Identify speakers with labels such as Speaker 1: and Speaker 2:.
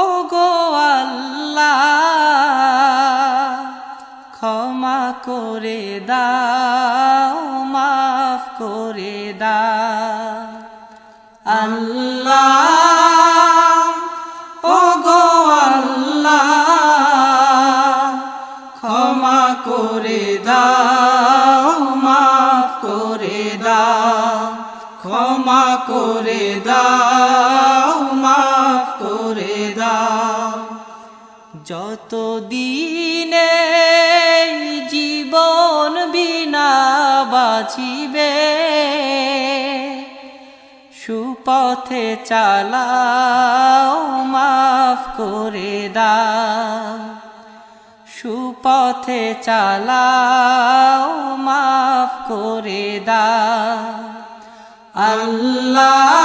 Speaker 1: ও গো আল্লাহ ক্ষমা করে দাও মাফ করে দাও আল্লাহ ও গো আল্লাহ ক্ষমা করে দাও মাফ করে দাও ক্ষমা করে দাও মাফ করে দাও যতদিনে জীবন বিনা বাঁচিবে সুপথে চালাও মাফ করে দাও সুপথে চালাও মাফ করে দাও আল্লাহ।